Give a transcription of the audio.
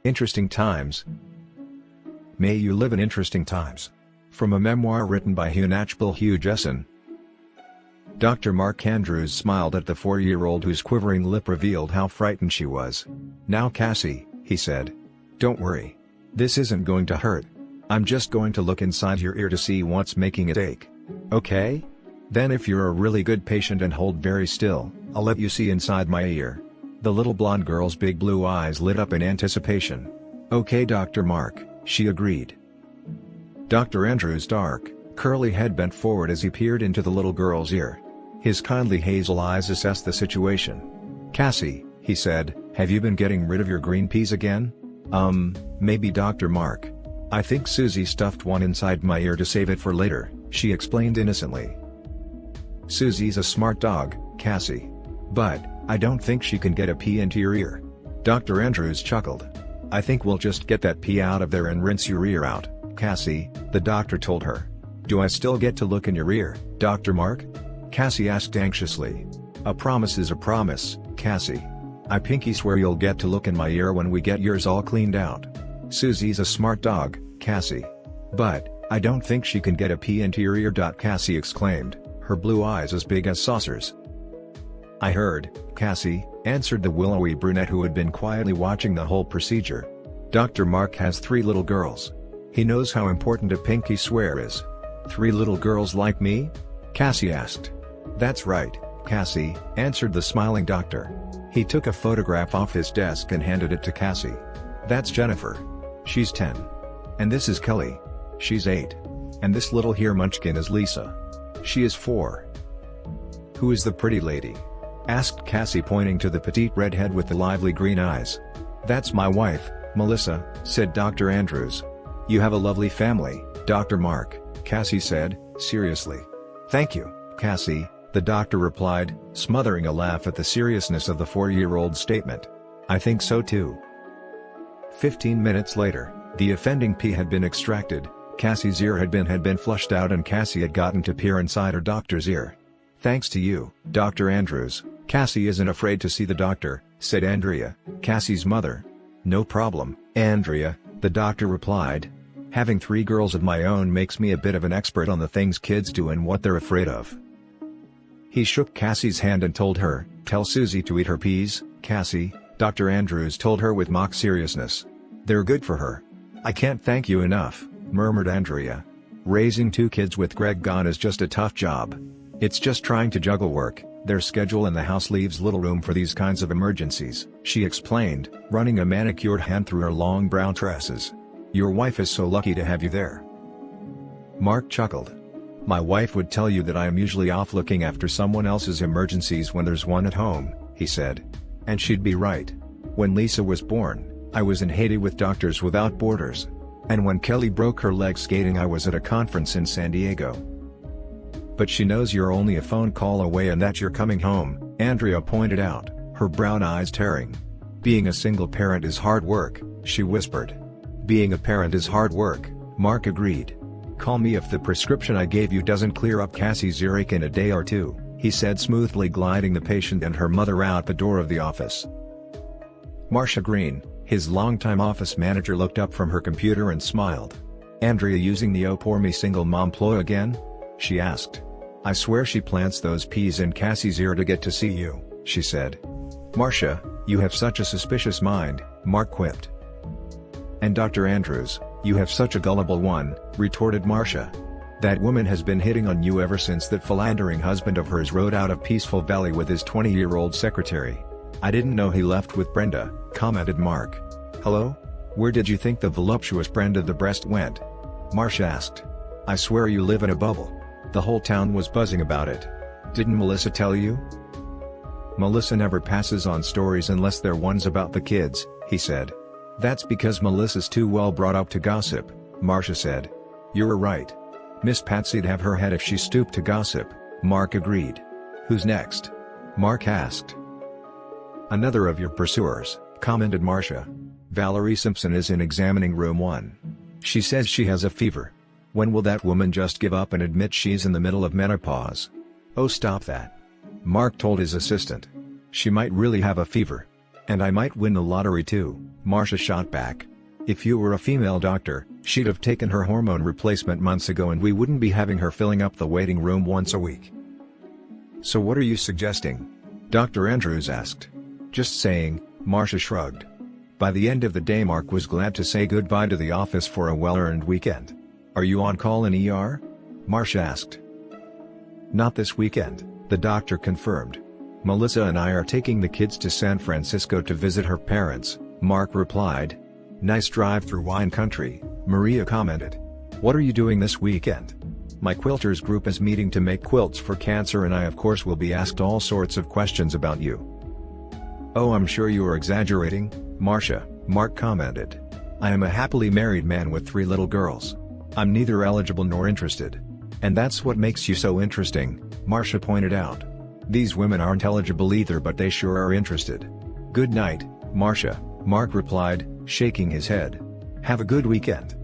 Interesting times. May you live in interesting times. From a memoir written by Hugh Jesson. Dr. Mark Andrews smiled at the 4-year-old whose quivering lip revealed how frightened she was. "Now Cassie," he said. "Don't worry. This isn't going to hurt. I'm just going to look inside your ear to see what's making it ache. Okay? Then if you're a really good patient and hold very still, I'll let you see inside my ear." The little blonde girl's big blue eyes lit up in anticipation. "Okay, Dr. Mark," she agreed. Dr. Andrews' dark, curly head bent forward as he peered into the little girl's ear. His kindly hazel eyes assessed the situation. "Cassie," he said, "have you been getting rid of your green peas again?" Maybe, Dr. Mark. I think Susie stuffed one inside my ear to save it for later," she explained innocently. "Susie's a smart dog, Cassie. But, I don't think she can get a pea into your ear." Dr. Andrews chuckled. "I think we'll just get that pea out of there and rinse your ear out, Cassie," the doctor told her. "Do I still get to look in your ear, Dr. Mark?" Cassie asked anxiously. "A promise is a promise, Cassie. I pinky swear you'll get to look in my ear when we get yours all cleaned out. Susie's a smart dog, Cassie. But, I don't think she can get a pea into your ear." Cassie exclaimed, her blue eyes as big as saucers. "I heard, Cassie," answered the willowy brunette who had been quietly watching the whole procedure. "Dr. Mark has 3 little girls. He knows how important a pinky swear is." "3 little girls like me?" Cassie asked. "That's right, Cassie," answered the smiling doctor. He took a photograph off his desk and handed it to Cassie. "That's Jennifer. She's 10. And this is Kelly. She's 8. And this little here munchkin is Lisa. She is 4. "Who is the pretty lady?" asked Cassie, pointing to the petite redhead with the lively green eyes. "That's my wife, Melissa," said Dr. Andrews. "You have a lovely family, Dr. Mark," Cassie said, seriously. "Thank you, Cassie," the doctor replied, smothering a laugh at the seriousness of the 4-year-old's statement. "I think so too." 15 minutes later, the offending pea had been extracted, Cassie's ear had been flushed out, and Cassie had gotten to peer inside her doctor's ear. "Thanks to you, Dr. Andrews, Cassie isn't afraid to see the doctor," said Andrea, Cassie's mother. "No problem, Andrea," the doctor replied. "Having 3 girls of my own makes me a bit of an expert on the things kids do and what they're afraid of." He shook Cassie's hand and told her, "Tell Susie to eat her peas, Cassie," Dr. Andrews told her with mock seriousness. "They're good for her." "I can't thank you enough," murmured Andrea. "Raising 2 kids with Greg gone is just a tough job. It's just trying to juggle work, their schedule, and the house leaves little room for these kinds of emergencies," she explained, running a manicured hand through her long brown tresses. "Your wife is so lucky to have you there." Mark chuckled. "My wife would tell you that I am usually off looking after someone else's emergencies when there's one at home," he said. "And she'd be right. When Lisa was born, I was in Haiti with Doctors Without Borders. And when Kelly broke her leg skating, I was at a conference in San Diego." "But she knows you're only a phone call away and that you're coming home," Andrea pointed out, her brown eyes tearing. "Being a single parent is hard work," she whispered. "Being a parent is hard work," Mark agreed. "Call me if the prescription I gave you doesn't clear up Cassie's earache in a day or 2, he said, smoothly gliding the patient and her mother out the door of the office. Marcia Green, his longtime office manager, looked up from her computer and smiled. "Andrea using the 'oh poor me single mom' ploy again?" she asked. "I swear she plants those peas in Cassie's ear to get to see you," she said. "Marcia, you have such a suspicious mind," Mark quipped. "And Dr. Andrews, you have such a gullible one," retorted Marcia. "That woman has been hitting on you ever since that philandering husband of hers rode out of Peaceful Valley with his 20-year-old secretary." "I didn't know he left with Brenda," commented Mark. "Hello? Where did you think the voluptuous Brenda the breast went?" Marcia asked. "I swear you live in a bubble. The whole town was buzzing about it. Didn't Melissa tell you?" "Melissa never passes on stories unless they're ones about the kids," he said. "That's because Melissa's too well brought up to gossip," Marcia said. "You're right. Miss Patsy'd have her head if she stooped to gossip," Mark agreed. "Who's next?" Mark asked. "Another of your pursuers," commented Marcia. "Valerie Simpson is in examining room 1. She says she has a fever. When will that woman just give up and admit she's in the middle of menopause?" "Oh, stop that," Mark told his assistant. "She might really have a fever. And I might win the lottery too, Marcia shot back. If you were a female doctor, she'd have taken her hormone replacement months ago and we wouldn't be having her filling up the waiting room once a week. So what are you suggesting? Dr. Andrews asked. Just saying, Marcia shrugged. By the end of the day Mark was glad to say goodbye to the office for a well-earned weekend. Are you on call in ER? Marcia asked. Not this weekend, the doctor confirmed. Melissa and I are taking the kids to San Francisco to visit her parents, Mark replied. Nice drive through wine country, Maria commented. What are you doing this weekend? My quilters group is meeting to make quilts for cancer and I of course will be asked all sorts of questions about you. Oh, I'm sure you are exaggerating, Marcia, Mark commented. I am a happily married man with 3 little girls. I'm neither eligible nor interested. And that's what makes you so interesting, Marcia pointed out. These women aren't eligible either but they sure are interested. Good night, Marcia, Mark replied, shaking his head. Have a good weekend.